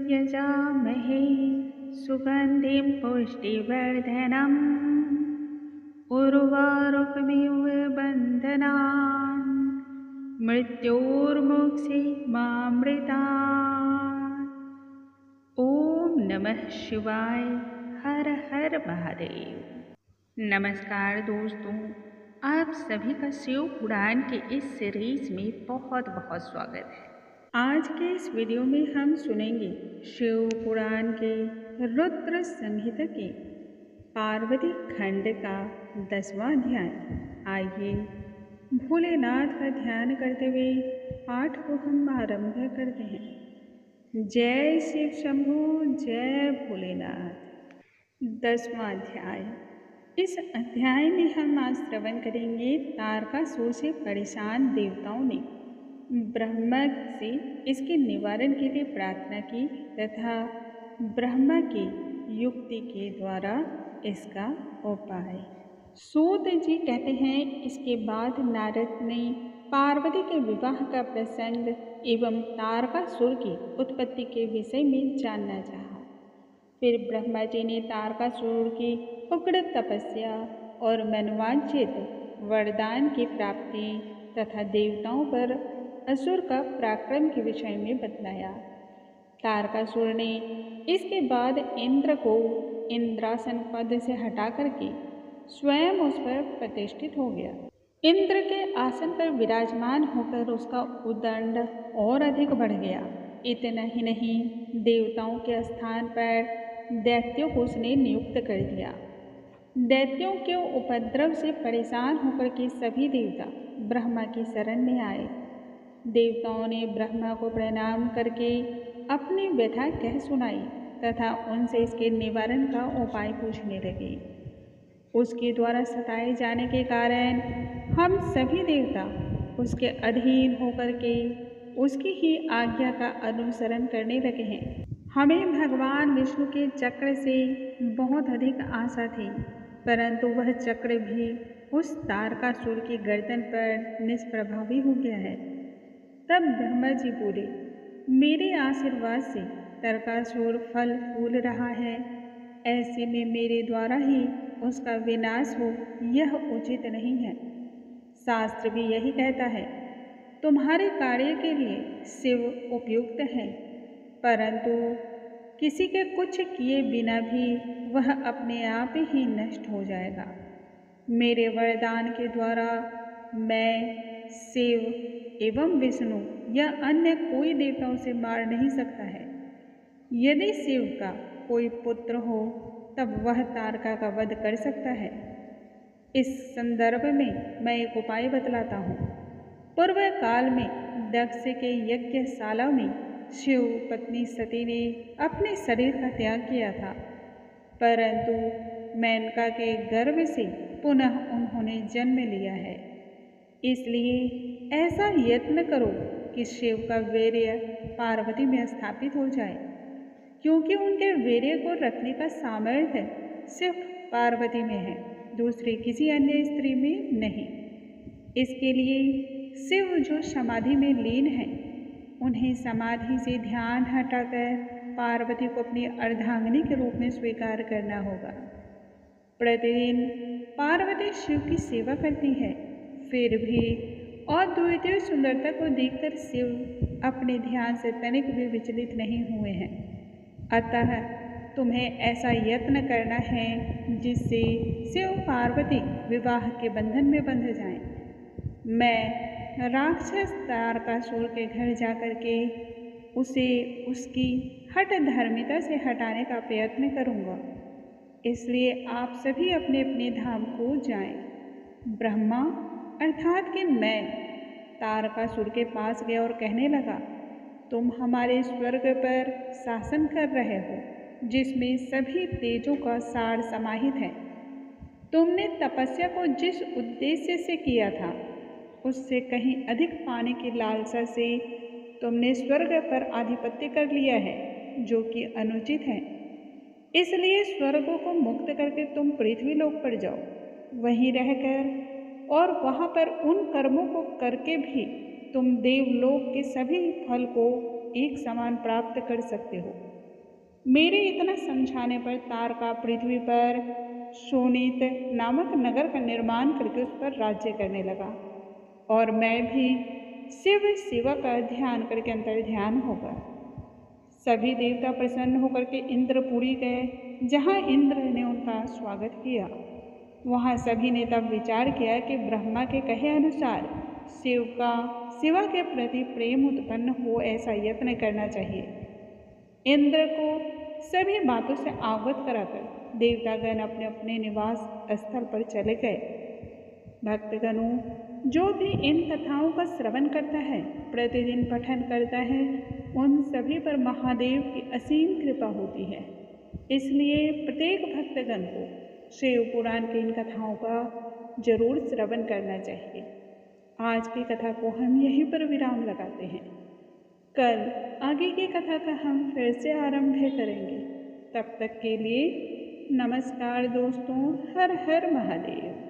यजामहे सुगन्धिं पुष्टिवर्धनम् उर्वारुकमिव बन्धनान् मृत्योर्मुक्षीमामृतात्। ओम नमः शिवाय। हर हर महादेव। नमस्कार दोस्तों, आप सभी का शिव पुराण के इस सीरीज में बहुत बहुत स्वागत है। आज के इस वीडियो में हम सुनेंगे शिव पुराण के रुद्र संहिता के पार्वती खंड का 10वां अध्याय। आइए भोलेनाथ का ध्यान करते हुए पाठ को हम आरंभ करते हैं। जय शिव शंभु, जय भोलेनाथ। 10वां अध्याय। इस अध्याय में हम आज श्रवण करेंगे तारकासुर से परेशान देवताओं ने ब्रह्मा से इसके निवारण के लिए प्रार्थना की तथा ब्रह्मा की युक्ति के द्वारा इसका उपाय। सूत जी कहते हैं, इसके बाद नारद ने पार्वती के विवाह का प्रसंग एवं तारकासुर की उत्पत्ति के विषय में जानना चाहा। फिर ब्रह्मा जी ने तारकासुर की उग्र तपस्या और मनोवांछित वरदान की प्राप्ति तथा देवताओं पर असुर का पराक्रम के विषय में बतलाया। तारकासुर ने इसके बाद इंद्र को इंद्रासन पद से हटा करके स्वयं उस पर प्रतिष्ठित हो गया। इंद्र के आसन पर विराजमान होकर उसका उदंड और अधिक बढ़ गया। इतना ही नहीं, देवताओं के स्थान पर दैत्यों को उसने नियुक्त कर दिया। दैत्यों के उपद्रव से परेशान होकर के सभी देवता ब्रह्मा की शरण में आए। देवताओं ने ब्रह्मा को प्रणाम करके अपनी व्यथा कह सुनाई तथा उनसे इसके निवारण का उपाय पूछने लगे। उसके द्वारा सताए जाने के कारण हम सभी देवता उसके अधीन होकर के उसकी ही आज्ञा का अनुसरण करने लगे हैं। हमें भगवान विष्णु के चक्र से बहुत अधिक आशा थी, परंतु वह चक्र भी उस तारकासुर की गर्दन पर निष्प्रभावी हो गया है। तब ब्रह्मा जी बोले, मेरे आशीर्वाद से तारकासुर फल फूल रहा है, ऐसे में मेरे द्वारा ही उसका विनाश हो यह उचित नहीं है। शास्त्र भी यही कहता है, तुम्हारे कार्य के लिए शिव उपयुक्त है, परंतु किसी के कुछ किए बिना भी वह अपने आप ही नष्ट हो जाएगा। मेरे वरदान के द्वारा मैं शिव एवं विष्णु या अन्य कोई देवता उसे मार नहीं सकता है। यदि शिव का कोई पुत्र हो तब वह तारका का वध कर सकता है। इस संदर्भ में मैं एक उपाय बतलाता हूँ। पूर्व काल में दक्ष के यज्ञशाला में शिव पत्नी सती ने अपने शरीर का त्याग किया था, परंतु मेनका के गर्भ से पुनः उन्होंने जन्म लिया है। इसलिए ऐसा यत्न करो कि शिव का वीर्य पार्वती में स्थापित हो जाए, क्योंकि उनके वीर्य को रखने का सामर्थ्य सिर्फ पार्वती में है, दूसरी किसी अन्य स्त्री में नहीं। इसके लिए शिव जो समाधि में लीन है, उन्हें समाधि से ध्यान हटाकर पार्वती को अपनी अर्धांगिनी के रूप में स्वीकार करना होगा। प्रतिदिन पार्वती शिव की सेवा करती है, फिर भी अद्वितीय सुंदरता को देखकर शिव अपने ध्यान से तनिक भी विचलित नहीं हुए हैं। अतः तुम्हें ऐसा यत्न करना है जिससे शिव पार्वती विवाह के बंधन में बंध जाएं। मैं राक्षस तारकासुर के घर जाकर के उसे उसकी हठ धर्मिता से हटाने का प्रयत्न करूँगा। इसलिए आप सभी अपने अपने धाम को जाएं। ब्रह्मा अर्थात कि मैं तारकासुर के पास गया और कहने लगा, तुम हमारे स्वर्ग पर शासन कर रहे हो, जिसमें सभी तेजों का सार समाहित है। तुमने तपस्या को जिस उद्देश्य से किया था, उससे कहीं अधिक पाने की लालसा से तुमने स्वर्ग पर आधिपत्य कर लिया है, जो कि अनुचित है। इसलिए स्वर्ग को मुक्त करके तुम पृथ्वी लोक पर जाओ। वहीं रहकर और वहाँ पर उन कर्मों को करके भी तुम देवलोक के सभी फल को एक समान प्राप्त कर सकते हो। मेरे इतना समझाने पर तारका पृथ्वी पर शोणित नामक नगर का निर्माण करके उस पर राज्य करने लगा और मैं भी शिव का ध्यान करके अंतर्ध्यान होगा। सभी देवता प्रसन्न होकर के इंद्रपुरी गए, जहाँ इंद्र ने उनका स्वागत किया। वहाँ सभी ने तब विचार किया कि ब्रह्मा के कहे अनुसार शिवा के प्रति प्रेम उत्पन्न हो ऐसा यत्न करना चाहिए। इंद्र को सभी बातों से अवगत कराकर देवतागण अपने अपने निवास स्थल पर चले गए। भक्तगणों, जो भी इन कथाओं का श्रवण करता है, प्रतिदिन पठन करता है, उन सभी पर महादेव की असीम कृपा होती है। इसलिए प्रत्येक भक्तगण को शिव पुराण की इन कथाओं का जरूर श्रवण करना चाहिए। आज की कथा को हम यहीं पर विराम लगाते हैं। कल आगे की कथा का हम फिर से आरंभ करेंगे। तब तक के लिए नमस्कार दोस्तों। हर हर महादेव।